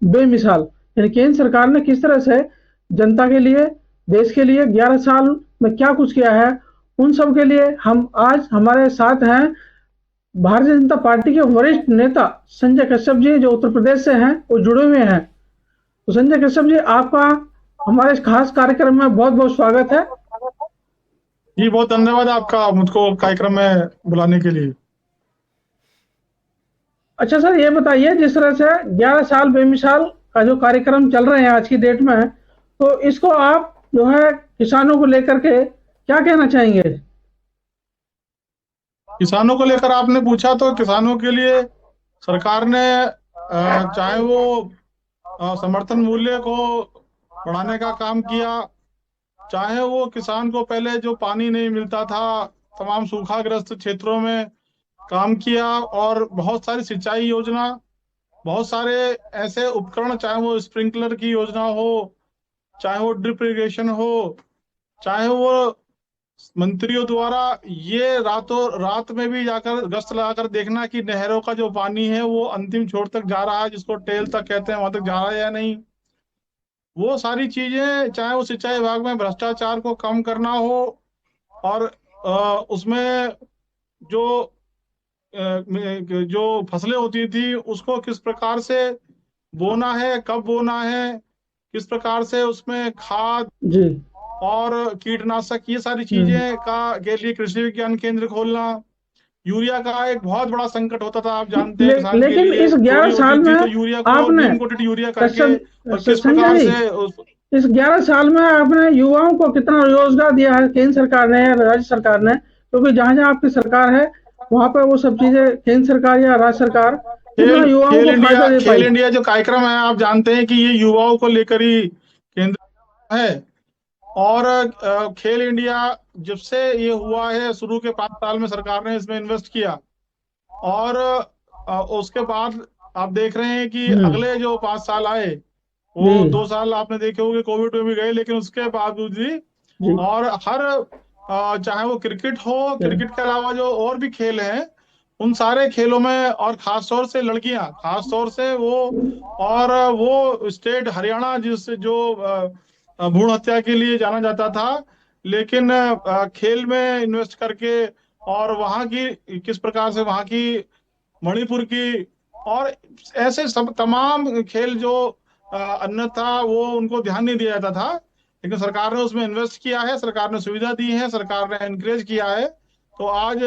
बेमिसाल। यानी केंद्र सरकार ने किस तरह से जनता के लिए, देश के लिए 11 साल में क्या कुछ किया है, उन सब के लिए हम आज हमारे साथ हैं भारतीय जनता पार्टी के वरिष्ठ नेता संजय कश्यप जी, जो उत्तर प्रदेश से हैं, वो जुड़े हुए हैं। तो संजय कश्यप जी, आपका हमारे इस खास कार्यक्रम में बहुत बहुत स्वागत है। जी, बहुत धन्यवाद आपका मुझको कार्यक्रम में बुलाने के लिए। अच्छा सर, ये बताइए, जिस तरह से 11 साल बेमिसाल का जो कार्यक्रम चल रहे हैं आज की डेट में, तो इसको आप जो है किसानों को लेकर के क्या कहना चाहेंगे? किसानों को लेकर आपने पूछा, तो किसानों के लिए सरकार ने चाहे वो समर्थन मूल्य को बढ़ाने का काम किया, चाहे वो किसान को पहले जो पानी नहीं मिलता था तमाम सूखाग्रस्त क्षेत्रों में काम किया, और बहुत सारी सिंचाई योजना, बहुत सारे ऐसे उपकरण, चाहे वो स्प्रिंकलर की योजना हो, चाहे वो ड्रिप इरिगेशन हो, चाहे वो मंत्रियों द्वारा ये रातों रात में भी जाकर गश्त लगाकर देखना कि नहरों का जो पानी है वो अंतिम छोर तक जा रहा है, जिसको टेल तक कहते हैं, वहां तक जा रहा है या नहीं। वो सारी चीजें, चाहे वो सिंचाई विभाग में भ्रष्टाचार को कम करना हो, और उसमें जो जो फसलें होती थी उसको किस प्रकार से बोना है, कब बोना है, किस प्रकार से उसमें खाद जी। और कीटनाशक, ये सारी चीजें का के लिए कृषि विज्ञान केंद्र खोलना। यूरिया का एक बहुत बड़ा संकट होता था, आप जानते हैं, किसान के लेकिन लिए इस 11 चोरी साल होती में थी, तो यूरिया को आपने, नीम कोटेड यूरिया करके, कश्यप और किस संजय प्रकार जी, से इस 11 साल में आपने युवाओं को कितना रोजगार दिया है केंद्र सरकार ने या राज्य सरकार ने? क्योंकि जहां जहां आपकी सरकार है वहां पर वो सब चीजें केंद्र सरकार या राज्य सरकार कितना युवाओं को फायदा दे खेल पाई? इंडिया जो कार्यक्रम है, आप जानते हैं कि ये युवाओं को लेकर ही केंद्र है। और खेल इंडिया जब से ये हुआ है, शुरू के 5 साल में सरकार ने इसमें इन्वेस्ट किया, और उसके बाद आप देख रहे हैं कि हम्म। अगले जो 5 साल आए, जी। वो 2 साल आपने देखे होंगे कोविड में भी गए, लेकिन उसके बावजूद भी, जी। और हर चाहे वो क्रिकेट हो, क्रिकेट के अलावा जो और भी खेल हैं, उन सारे खेलों में, और खास तौर से लड़कियां, खास तौर से वो, और वो स्टेट हरियाणा जिस जो भ्रूण हत्या के लिए जाना जाता था, लेकिन खेल में इन्वेस्ट करके, और वहां की किस प्रकार से वहां की मणिपुर की, और ऐसे सब तमाम खेल जो अन्यथा वो उनको ध्यान नहीं दिया जाता था, लेकिन सरकार ने उसमें इन्वेस्ट किया है, सरकार ने सुविधा दी है, सरकार ने एनकरेज किया है। तो आज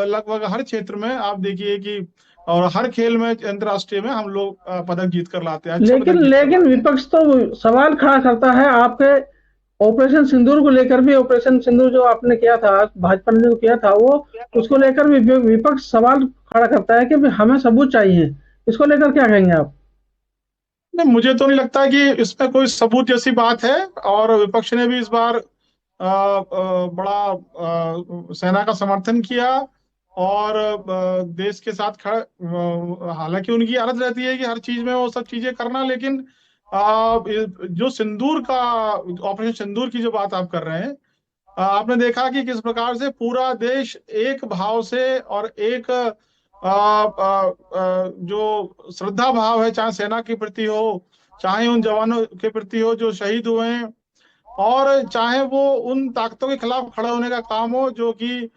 लगभग हर क्षेत्र में आप देखिए कि, और हर खेल में अंतर्राष्ट्रीय में हम लोग पदक जीत कर लाते हैं, अच्छे लेकिन पदक जीत कर लेकिन लाते हैं। विपक्ष तो सवाल खड़ा करता है आपके ऑपरेशन सिंदूर को लेकर भी। ऑपरेशन सिंदूर जो आपने किया था, भाजपा ने जो किया था, वो उसको लेकर भी विपक्ष सवाल खड़ा करता है कि हमें सबूत चाहिए। इसको लेकर क्या कहेंगे आप? नहीं, मुझे तो नहीं लगता कि इसमें कोई सबूत जैसी बात है, और विपक्ष ने भी इस बार बड़ा सेना का समर्थन किया, और देश के साथ खड़ा, हालांकि उनकी आदत रहती है कि हर चीज में वो सब चीजें करना, लेकिन जो सिंदूर का, ऑपरेशन सिंदूर की जो बात आप कर रहे हैं, आपने देखा कि किस प्रकार से पूरा देश एक भाव से, और एक जो श्रद्धा भाव है, चाहे सेना के प्रति हो, चाहे उन जवानों के प्रति हो जो शहीद हुए हैं, और चाहे वो उन ताकतों के खिलाफ खड़ा होने का काम हो जो कि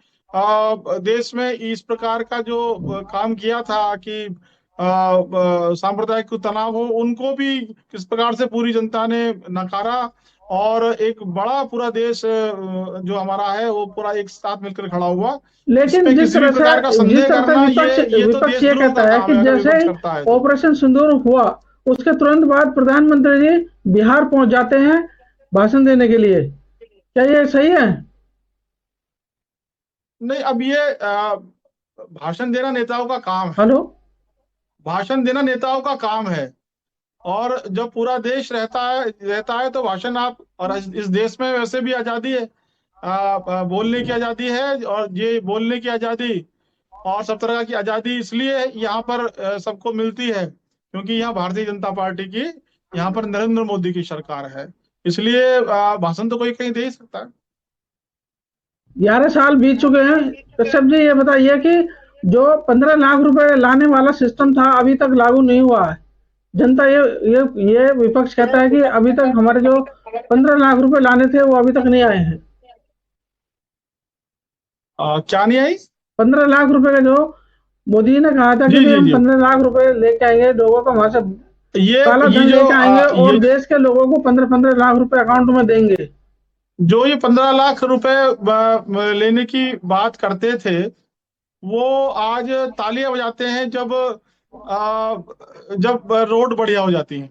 देश में इस प्रकार का जो काम किया था कि सांप्रदायिक तनाव हो, उनको भी किस प्रकार से पूरी जनता ने नकारा, और एक बड़ा पूरा देश जो हमारा है वो पूरा एक साथ मिलकर खड़ा हुआ। लेकिन इसमें किसी भी प्रकार का जिस संदेह तरह से करना, ये तो विपक्ष ये देशद्रोह का कहता है काम कि है, अगर जैसे विपक्ष करता है तो। ऑपरेशन सिंदूर हुआ, उसके तुरंत बाद प्रधानमंत्री जी बिहार पहुंच जाते हैं भाषण देने के लिए। क्या ये सही है? नहीं, अब ये भाषण देना नेताओं का काम है, हेलो। भाषण देना नेताओं का काम है, और जब पूरा देश रहता है तो भाषण आप, और इस देश में वैसे भी आजादी है, बोलने की आजादी है, और ये बोलने की आजादी और सब तरह की आजादी इसलिए यहाँ पर सबको मिलती है क्योंकि यहाँ भारतीय जनता पार्टी की, यहाँ पर नरेंद्र मोदी की सरकार है, इसलिए भाषण तो कोई कहीं दे ही सकता है। 11 साल बीत चुके हैं। कश्यप जी, ये बताइए कि जो 15 लाख रुपए लाने वाला सिस्टम था, अभी तक लागू नहीं हुआ है। जनता ये विपक्ष कहता है कि अभी तक हमारे जो 15 लाख रुपए लाने थे वो अभी तक नहीं आए हैं। क्या नहीं आई? 15 लाख रुपए का जो मोदी जी ने कहा था कि जी भाई जी हम जी। 15 लाख रुपए लेके आएंगे, लोगों का वहां से काला ये धन जो लेके आएंगे ये और देश के लोगों को 15-15 लाख रुपए अकाउंट में देंगे। जो ये 15 लाख रुपए लेने की बात करते थे, वो आज तालियां बजाते हैं जब रोड बढ़िया हो जाती है।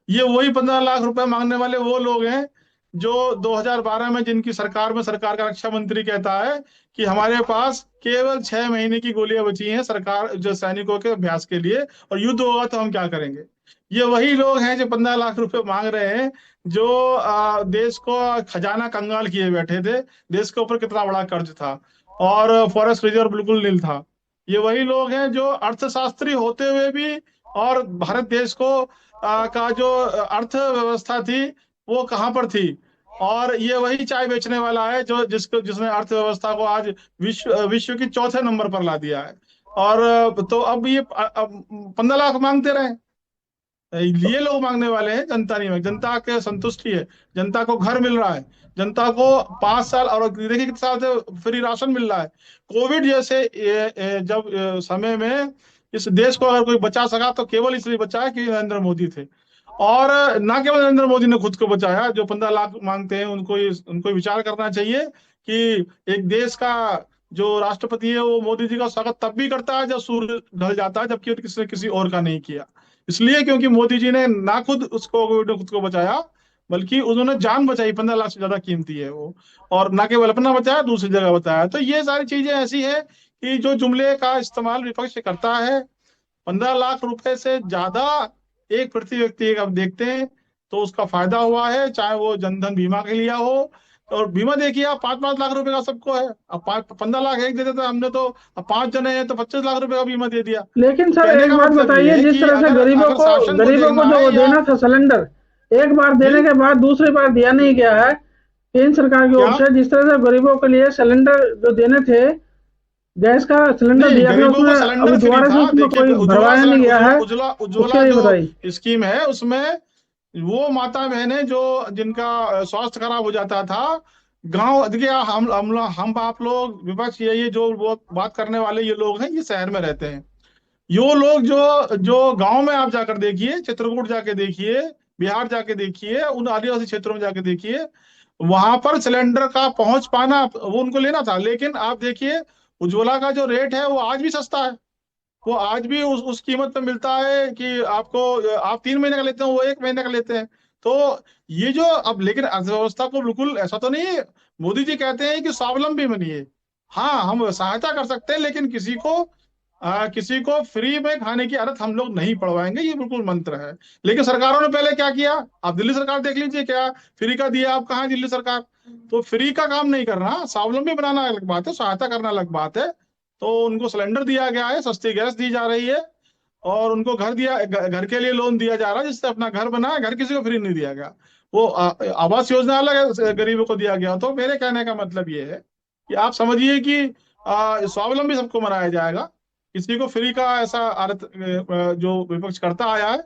ये वही 15 लाख रुपए मांगने वाले वो लोग हैं जो 2012 में, जिनकी सरकार में सरकार का रक्षा मंत्री कहता है कि हमारे पास केवल 6 महीने की गोलियां बची हैं सरकार जो सैनिकों के अभ्यास के लिए, और युद्ध होगा तो हम क्या करेंगे। ये वही लोग हैं जो 15 लाख रुपए मांग रहे हैं, जो देश को खजाना कंगाल किए बैठे थे। देश के ऊपर कितना बड़ा कर्ज था और फॉरेस्ट रिजर्व बिल्कुल नील था। ये वही लोग हैं जो अर्थशास्त्री होते हुए भी, और भारत देश को का जो अर्थव्यवस्था थी वो कहाँ पर थी। और ये वही चाय बेचने वाला है जो जिसने अर्थव्यवस्था को आज विश्व की चौथे नंबर पर ला दिया है। और तो अब ये 15 लाख मांगते रहे। ये लोग मांगने वाले हैं, जनता नहीं मांग। जनता के संतुष्टि है, जनता को घर मिल रहा है, जनता को 5 साल, और देखिए कितने साल से फ्री राशन मिल रहा है। कोविड जैसे जब समय में इस देश को अगर कोई बचा सका तो केवल इसलिए बचा है कि नरेंद्र मोदी थे। और ना केवल नरेंद्र मोदी ने खुद को बचाया, जो 15 लाख मांगते हैं उनको विचार करना चाहिए कि एक देश का जो राष्ट्रपति है वो मोदी जी का स्वागत तब भी करता है जब सूर्य ढल जाता है, जबकि किसी ने किसी और का नहीं किया। इसलिए क्योंकि मोदी जी ने ना खुद उसको कोविड ने खुद को बचाया, बल्कि उन्होंने जान बचाई। 15 लाख से ज्यादा कीमती है वो। और ना केवल अपना बचाया, दूसरी जगह बचाया। तो ये सारी चीजें ऐसी है कि जो जुमले का इस्तेमाल विपक्ष करता है। 15 लाख रुपए से ज्यादा एक प्रति व्यक्ति अब देखते हैं तो उसका फायदा हुआ है, चाहे वो जनधन बीमा के लिया हो। और बीमा देखिए आप, 5-5 लाख रुपए का सबको है। अब 15 लाख एक दे देते हमने तो, अब 5 जने हैं तो 25 लाख रुपए का बीमा दे दिया। लेकिन तो सर कहने एक का बात मतलब बताइए, ये है जिस कि तरह से अगर अगर शासन को गरीबों को देखना है जो या देना था सिलेंडर, एक बार जी देने के बाद दूसरी बार दिया नहीं गया है केंद्र सरकार की क्या, ओर से। जिस तरह से गरीबों के लिए सिलेंडर जो देने थे, गैस का सिलेंडर नहीं, दिया गया, गरीबों उसमें को अभी सिलेंडर फ्री दोबारा से था। उसमें देखिए कोई उज्ज्वला भरवाया नहीं सिलेंडर, गया है। उज्ज्वला उसके उज्ज्वला लिए जो बताइए। स्कीम है उसमें वो माता बहनें जो जिनका स्वास्थ्य खराब हो जाता था, गांव देखिए, हम आप लोग विपक्ष, ये जो वो बात करने वाले ये लोग हैं, ये शहर में रहते हैं। यो लोग जो जो गांव में आप जाकर देखिए, चित्रकूट जाके देखिए, बिहार जाके देखिए, उन आदिवासी क्षेत्रों में जाके देखिए, वहां पर सिलेंडर का पहुंच पाना वो उनको लेना था। लेकिन आप देखिए उज्ज्वला का जो रेट है वो आज भी सस्ता है। वो आज भी उस कीमत पे मिलता है कि आपको, आप 3 महीने का लेते हो, वो 1 महीने का लेते हैं। तो ये जो अब, लेकिन अर्थव्यवस्था को बिल्कुल ऐसा तो नहीं है। मोदी जी कहते हैं कि स्वावलंबी बनिए। हाँ, हम सहायता कर सकते हैं, लेकिन किसी को फ्री में खाने की आदत हम लोग नहीं पड़वाएंगे, ये बिल्कुल मंत्र है। लेकिन सरकारों ने पहले क्या किया, आप दिल्ली सरकार देख लीजिए, क्या फ्री का दिया। आप कहाँ है दिल्ली सरकार? तो फ्री का काम नहीं करना, स्वावलंबी बनाना अलग बात है, सहायता करना अलग बात है। तो उनको सिलेंडर दिया गया है, सस्ती गैस दी जा रही है, और उनको घर के लिए लोन दिया जा रहा है, जिससे अपना घर बनाए। घर किसी को फ्री नहीं दिया गया। वो आवास योजना अलग है, गरीबों को दिया गया। तो मेरे कहने का मतलब ये है कि आप समझिए कि स्वावलंबी सबको बनाया जाएगा। किसी को फ्री का ऐसा आदत जो विपक्ष करता आया है,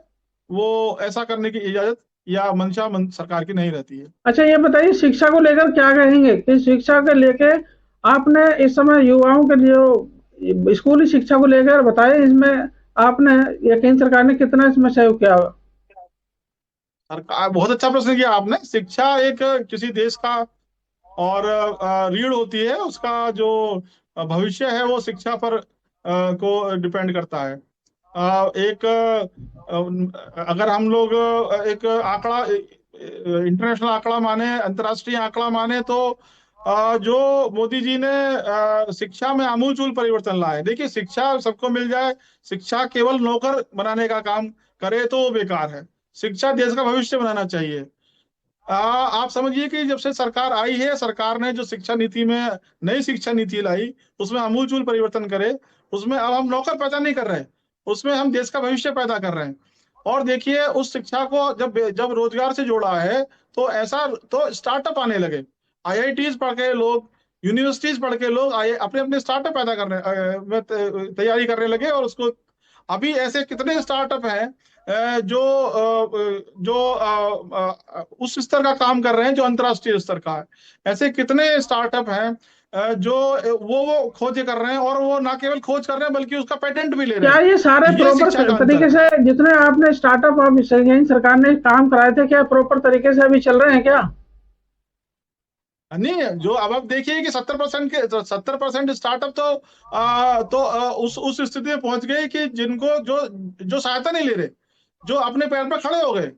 वो ऐसा करने की इजाजत या मंशा सरकार की नहीं रहती है। अच्छा ये बताइए, शिक्षा को लेकर क्या कहेंगे कि शिक्षा को लेके आपने इस समय युवाओं के जो स्कूली शिक्षा को लेकर बताए, इसमें आपने या केंद्र सरकार ने कितना इसमें सहयोग किया? सरकार, बहुत अच्छा प्रश्न किया आपने। शिक्षा एक किसी देश का और रीढ़ होती है, उसका जो भविष्य है वो शिक्षा पर को डिपेंड करता है। एक अगर हम लोग एक आंकड़ा, इंटरनेशनल आंकड़ा माने, अंतर्राष्ट्रीय आंकड़ा माने, तो जो मोदी जी ने शिक्षा में आमूलचूल परिवर्तन लाए। देखिए, शिक्षा सबको मिल जाए, शिक्षा केवल नौकर बनाने का काम करे तो वो बेकार है। शिक्षा देश का भविष्य बनाना चाहिए। आप समझिए कि जब से सरकार आई है, सरकार ने जो शिक्षा नीति में नई शिक्षा नीति लाई, उसमें आमूलचूल परिवर्तन करे। उसमें अब हम नौकर पैदा नहीं कर रहे, उसमें हम देश का भविष्य पैदा कर रहे हैं। और देखिए, उस शिक्षा को जब जब रोजगार से जोड़ा है, तो ऐसा तो स्टार्टअप आने लगे। आईआईटीज पढ़ के लोग, यूनिवर्सिटीज पढ़ के लोग आए अपने अपने स्टार्टअप पैदा करने में तैयारी करने लगे, और उसको अभी ऐसे कितने स्टार्टअप हैं जो उस स्तर का काम कर रहे हैं जो अंतर्राष्ट्रीय स्तर का है। ऐसे कितने स्टार्टअप हैं जो वो खोज कर रहे हैं, और वो ना केवल खोज कर रहे हैं बल्कि उसका पेटेंट भी ले रहे क्या हैं। ये सारे ये प्रॉपर शिक्षा का अंतर तरीके है। से जितने आपने स्टार्टअप अब सरकार ने काम कराए थे, क्या प्रॉपर तरीके से अभी चल रहे हैं क्या? नहीं, जो अब आप देखिए कि 70% स्टार्टअप उस स्थिति में पहुंच गए कि जिनको जो जो सहायता नहीं ले रहे, जो अपने पैर पर खड़े हो गए।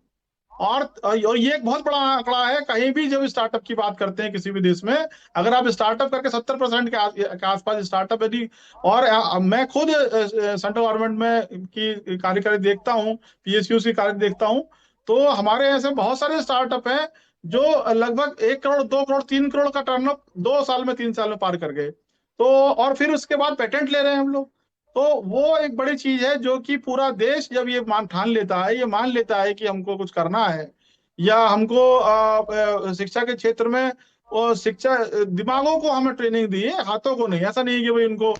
और ये एक बहुत बड़ा आंकड़ा है। कहीं भी जब स्टार्टअप की बात करते हैं किसी भी देश में, अगर आप स्टार्टअप करके 70% के आसपास स्टार्टअप यदि, और मैं खुद सेंट्रल गवर्नमेंट में की कार्यकारिणी देखता हूँ, पीएसयू की कार्य देखता हूँ, तो हमारे ऐसे बहुत सारे स्टार्टअप हैं जो लगभग 1 करोड़, 2 करोड़, 3 करोड़ का टर्नअप 2 साल में, 3 साल में पार कर गए। तो और फिर उसके बाद पेटेंट ले रहे हैं हम लोग। तो वो एक बड़ी चीज है, जो कि पूरा देश जब ये ठान लेता है, ये मान लेता है कि हमको कुछ करना है, या हमको शिक्षा के क्षेत्र में वो शिक्षा, दिमागों को हमें ट्रेनिंग दी है, हाथों को नहीं। ऐसा नहीं है कि भाई उनको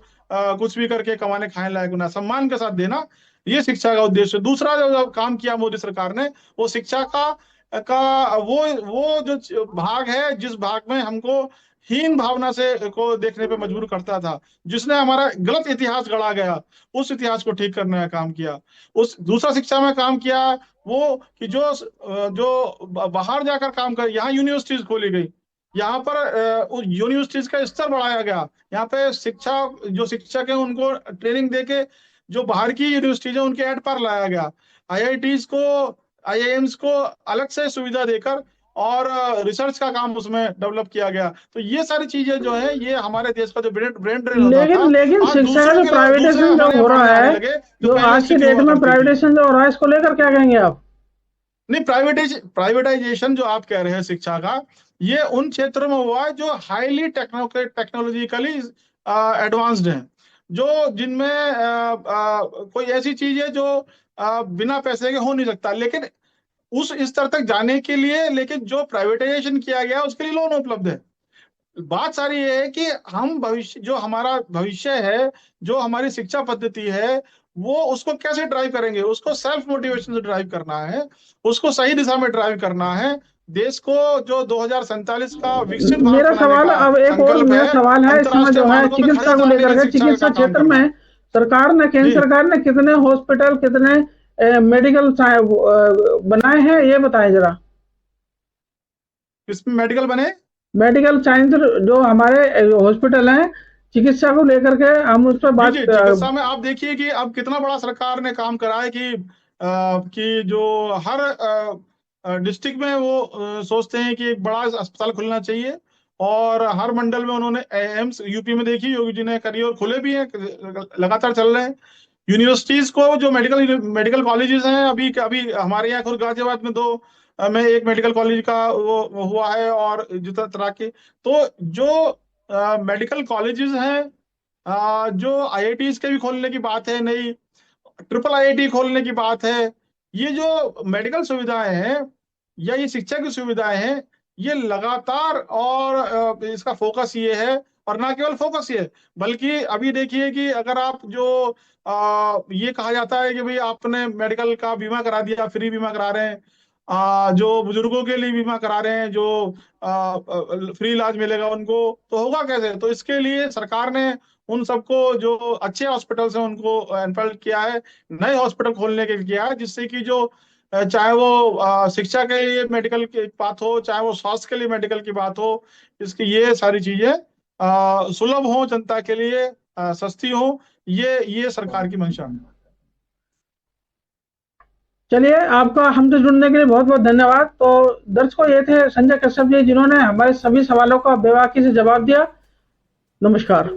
कुछ भी करके कमाने खाने लायक ना, सम्मान के साथ देना, ये शिक्षा का उद्देश्य। दूसरा जो काम किया मोदी सरकार ने, वो शिक्षा का वो जो भाग है, जिस भाग में हमको हीन भावना से को देखने पे मजबूर करता था, जिसने हमारा गलत इतिहास गढ़ा गया, उस इतिहास को ठीक करने का काम किया। उस दूसरा शिक्षा में काम किया वो कि जो जो बाहर जाकर काम कर, यहाँ यूनिवर्सिटीज खोली गई, यहाँ पर यूनिवर्सिटीज का स्तर बढ़ाया गया। यहाँ पे जो शिक्षक है उनको ट्रेनिंग देके जो बाहर की यूनिवर्सिटीज है उनके एड पर लाया गया। आईआईटीज को, आईआईएम्स को अलग से सुविधा देकर और रिसर्च का काम उसमें डेवलप किया गया। तो ये सारी चीजें जो है, ये हमारे देश का जो ब्रेन ड्रेन होता था, लेकिन लेकिन आज शिक्षा का दूसरों जो के लोग, दूसरे प्राइवेटाइजेशन जो हमारे हो यहाँ रहा पढ़ने आने है, लगे, जो जो पहले आज की स्थिति डेट हुआ में करती थी। प्राइवेटाइजेशन जो हो रहा है, इसको लेकर क्या कहेंगे आप? नहीं, प्राइवेटाइजेशन जो आप कह रहे हैं शिक्षा का, ये उन क्षेत्रों में हुआ है जो हाईली टेक्नोलॉजिकली एडवांस्ड हैं, जो जिनमें कोई ऐसी चीज है जो बिना पैसे के हो नहीं सकता। लेकिन उस स्तर तक जाने के लिए, लेकिन जो प्राइवेटाइजेशन किया गया उसके लिए लोन उपलब्ध है। बात सारी ये है कि हम भविष्य, जो हमारा भविष्य है, जो हमारी शिक्षा पद्धति है, वो उसको कैसे ड्राइव करेंगे, उसको सेल्फ मोटिवेशन से ड्राइव करना है, उसको सही दिशा में ड्राइव करना है। देश को जो 2047 का विकसित भारत मेरा बनाने सवाल का अब एक और संकल्प मेरा है, सवाल है, इस समय अंतर्राष्ट्रीय जो है मानकों पे खड़े चिकित्सा को उतरने के लेकर लिए के, शिक्षा चिकित्सा का काम क्षेत्र करना है। में केंद्र जी, सरकार ने कितने हॉस्पिटल, कितने मेडिकल बनाए हैं, ये बताएं जरा। इसमें मेडिकल बने, मेडिकल साइंस जो हमारे हॉस्पिटल हैं, चिकित्सा को लेकर के हम उस पर जी बात जी, चिकित्सा में आप देखिए कि अब कितना बड़ा सरकार ने काम करा है कि जो हर डिस्ट्रिक्ट में वो सोचते हैं कि एक बड़ा अस्पताल खुलना चाहिए। और हर मंडल में उन्होंने एम्स, यूपी में देखिए योगी जी ने करी, और खुले भी हैं, लगातार चल रहे हैं। यूनिवर्सिटीज को, जो मेडिकल मेडिकल कॉलेजेस हैं, अभी अभी हमारे यहाँ खुद गाजियाबाद में में एक मेडिकल कॉलेज का वो हुआ है, और जितना तरह के, तो जो मेडिकल कॉलेजेस हैं, जो आईआईटीज के भी खोलने की बात है, नई ट्रिपल आईआईटी खोलने की बात है। ये जो मेडिकल सुविधाएं हैं या ये शिक्षा की सुविधाएं हैं, ये लगातार, और इसका फोकस ये है, और ना केवल फोकस ये, बल्कि अभी देखिए कि अगर आप जो ये कहा जाता है कि भाई आपने मेडिकल का बीमा करा दिया, फ्री बीमा करा रहे हैं, जो बुजुर्गों के लिए बीमा करा रहे हैं, जो फ्री इलाज मिलेगा उनको, तो होगा कैसे? तो इसके लिए सरकार ने उन सबको, जो अच्छे हॉस्पिटल्स हैं उनको एनपल्ड किया है, नए हॉस्पिटल खोलने के लिए किया है, जिससे कि जो चाहे वो शिक्षा के लिए मेडिकल की बात हो, चाहे वो स्वास्थ्य के लिए मेडिकल की बात हो, इसकी ये सारी चीजें सुलभ हो जनता के लिए, सस्ती हो। ये सरकार की मंशा है। चलिए, आपका हमसे जुड़ने के लिए बहुत बहुत धन्यवाद। तो दर्शकों, ये थे संजय कश्यप जी, जिन्होंने हमारे सभी सवालों का बेबाकी से जवाब दिया। नमस्कार।